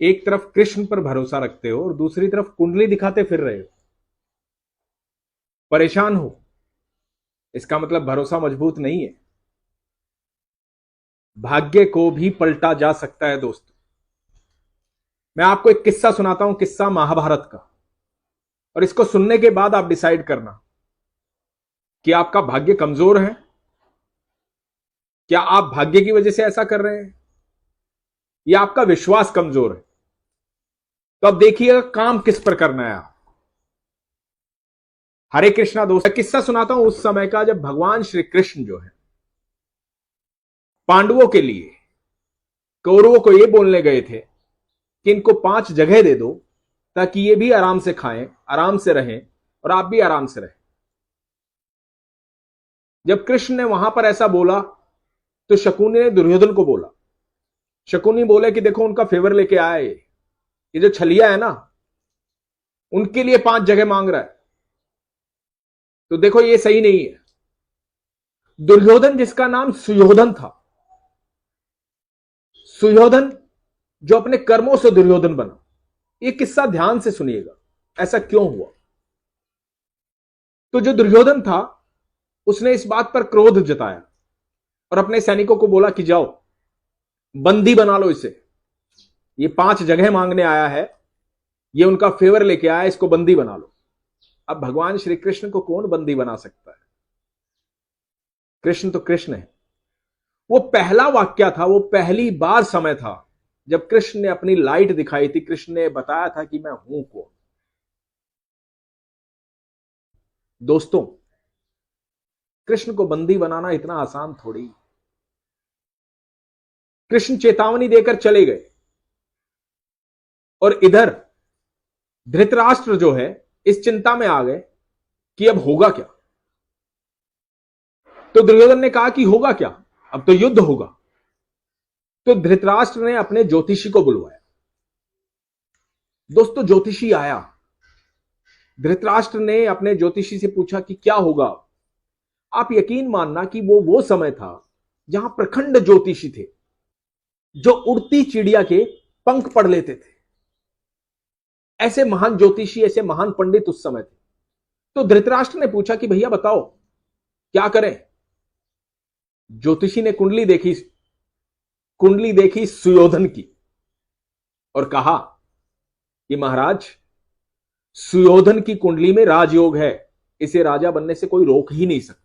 एक तरफ कृष्ण पर भरोसा रखते हो और दूसरी तरफ कुंडली दिखाते फिर रहे हो, परेशान हो, इसका मतलब भरोसा मजबूत नहीं है। भाग्य को भी पलटा जा सकता है दोस्तों। मैं आपको एक किस्सा सुनाता हूं, किस्सा महाभारत का, और इसको सुनने के बाद आप डिसाइड करना कि आपका भाग्य कमजोर है, क्या आप भाग्य की वजह से ऐसा कर रहे हैं, या आपका विश्वास कमजोर है। तो अब देखिएगा काम किस पर करना है आप। हरे कृष्णा दोस्त, किस्सा सुनाता हूं उस समय का जब भगवान श्री कृष्ण जो है पांडवों के लिए कौरवों को यह बोलने गए थे कि इनको 5 जगह दे दो ताकि ये भी आराम से खाएं, आराम से रहें और आप भी आराम से रहें। जब कृष्ण ने वहां पर ऐसा बोला तो शकुनी ने दुर्योधन को बोला। शकुनी बोले कि देखो उनका फेवर लेके आए, ये जो छलिया है ना, उनके लिए 5 जगह मांग रहा है, तो देखो ये सही नहीं है। दुर्योधन जिसका नाम सुयोधन था, सुयोधन जो अपने कर्मों से दुर्योधन बना। ये किस्सा ध्यान से सुनिएगा, ऐसा क्यों हुआ। तो जो दुर्योधन था उसने इस बात पर क्रोध जताया और अपने सैनिकों को बोला कि जाओ बंदी बना लो इसे, ये 5 जगह मांगने आया है, ये उनका फेवर लेके आया, इसको बंदी बना लो। अब भगवान श्री कृष्ण को कौन बंदी बना सकता है, कृष्ण तो कृष्ण है। वो पहला वाक्य था, वो पहली बार समय था जब कृष्ण ने अपनी लाइट दिखाई थी, कृष्ण ने बताया था कि मैं हूं कौन। दोस्तों, कृष्ण को बंदी बनाना इतना आसान थोड़ी। कृष्ण चेतावनी देकर चले गए और इधर धृतराष्ट्र जो है इस चिंता में आ गए कि अब होगा क्या। तो दुर्योधन ने कहा कि होगा क्या, अब तो युद्ध होगा। तो धृतराष्ट्र ने अपने ज्योतिषी को बुलवाया। दोस्तों, ज्योतिषी आया, धृतराष्ट्र ने अपने ज्योतिषी से पूछा कि क्या होगा। आप यकीन मानना कि वो समय था जहां प्रखंड ज्योतिषी थे जो उड़ती चिड़िया के पंख पढ़ लेते थे। ऐसे महान ज्योतिषी, ऐसे महान पंडित उस समय थे। तो धृतराष्ट्र ने पूछा कि भैया बताओ क्या करें। ज्योतिषी ने कुंडली देखी सुयोधन की और कहा कि महाराज, सुयोधन की कुंडली में राजयोग है, इसे राजा बनने से कोई रोक ही नहीं सकता,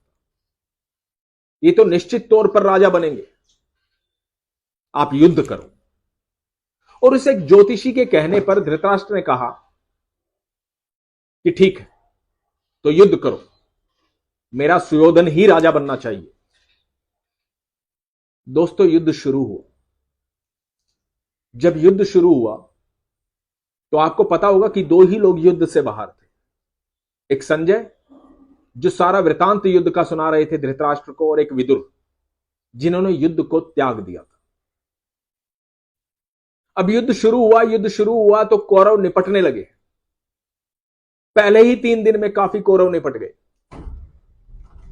ये तो निश्चित तौर पर राजा बनेंगे, आप युद्ध करो। और उस एक ज्योतिषी के कहने पर धृतराष्ट्र ने कहा कि ठीक है, तो युद्ध करो, मेरा सुयोधन ही राजा बनना चाहिए। दोस्तों, युद्ध शुरू हुआ। जब युद्ध शुरू हुआ तो आपको पता होगा कि 2 ही लोग युद्ध से बाहर थे। एक संजय जो सारा वृतांत युद्ध का सुना रहे थे धृतराष्ट्र को, और एक विदुर जिन्होंने युद्ध को त्याग दिया था। अब युद्ध शुरू हुआ तो कौरव निपटने लगे। पहले ही 3 दिन में काफी कौरव निपट गए।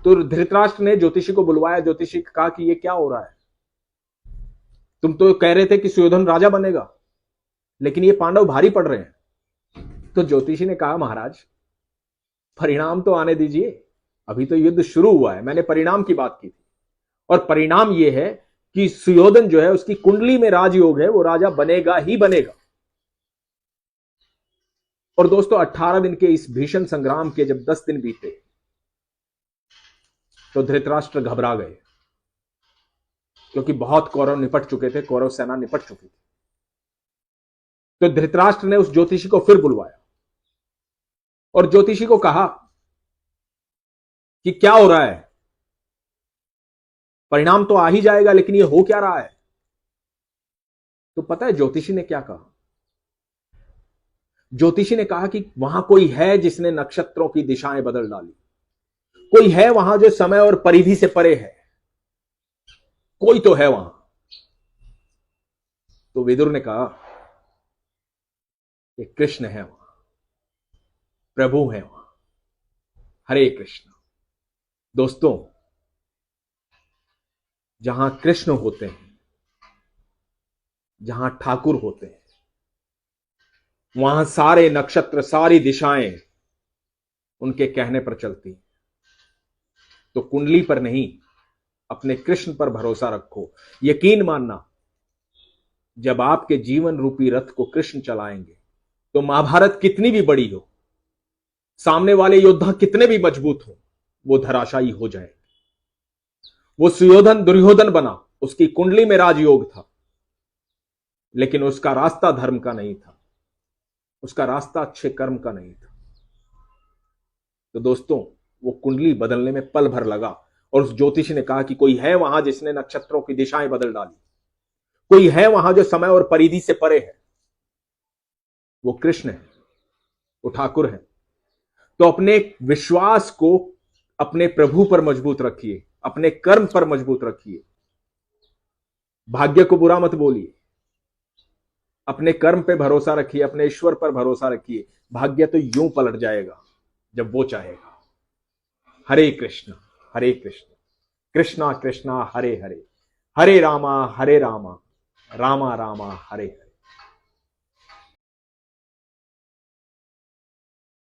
तो धृतराष्ट्र ने ज्योतिषी को बुलवाया। ज्योतिषी ने कहा कि ये क्या हो रहा है, तुम तो कह रहे थे कि सुयोधन राजा बनेगा, लेकिन ये पांडव भारी पड़ रहे हैं। तो ज्योतिषी ने कहा महाराज, परिणाम तो आने दीजिए, अभी तो युद्ध शुरू हुआ है, मैंने परिणाम की बात की थी। और परिणाम यह है कि सुयोधन जो है उसकी कुंडली में राजयोग है, वो राजा बनेगा ही बनेगा। और दोस्तों, 18 दिन के इस भीषण संग्राम के जब 10 दिन बीते तो धृतराष्ट्र घबरा गए, क्योंकि बहुत कौरव निपट चुके थे, कौरव सेना निपट चुकी थी। तो धृतराष्ट्र ने उस ज्योतिषी को फिर बुलवाया और ज्योतिषी को कहा कि क्या हो रहा है, परिणाम तो आ ही जाएगा, लेकिन ये हो क्या रहा है। तो पता है ज्योतिषी ने क्या कहा। ज्योतिषी ने कहा कि वहां कोई है जिसने नक्षत्रों की दिशाएं बदल डाली, कोई है वहां जो समय और परिधि से परे है, कोई तो है वहां। तो विदुर ने कहा कि कृष्ण है वहां, प्रभु है वहां। हरे कृष्ण। दोस्तों, जहां कृष्ण होते हैं, जहां ठाकुर होते हैं, वहां सारे नक्षत्र, सारी दिशाएं उनके कहने पर चलती। तो कुंडली पर नहीं, अपने कृष्ण पर भरोसा रखो। यकीन मानना, जब आपके जीवन रूपी रथ को कृष्ण चलाएंगे तो महाभारत कितनी भी बड़ी हो, सामने वाले योद्धा कितने भी मजबूत हो, वो धराशायी हो जाएंगे। वो सुयोधन दुर्योधन बना, उसकी कुंडली में राजयोग था, लेकिन उसका रास्ता धर्म का नहीं था, उसका रास्ता अच्छे कर्म का नहीं था। तो दोस्तों, वो कुंडली बदलने में पल भर लगा और उस ज्योतिषी ने कहा कि कोई है वहां जिसने नक्षत्रों की दिशाएं बदल डाली, कोई है वहां जो समय और परिधि से परे है। वो कृष्ण है, वो ठाकुर है। तो अपने विश्वास को अपने प्रभु पर मजबूत रखिए, अपने कर्म पर मजबूत रखिए, भाग्य को बुरा मत बोलिए, अपने कर्म पे भरोसा रखिए, अपने ईश्वर पर भरोसा रखिए। भाग्य तो यूं पलट जाएगा जब वो चाहेगा। हरे कृष्ण, हरे कृष्ण, कृष्णा कृष्णा हरे हरे, हरे रामा रामा रामा हरे हरे।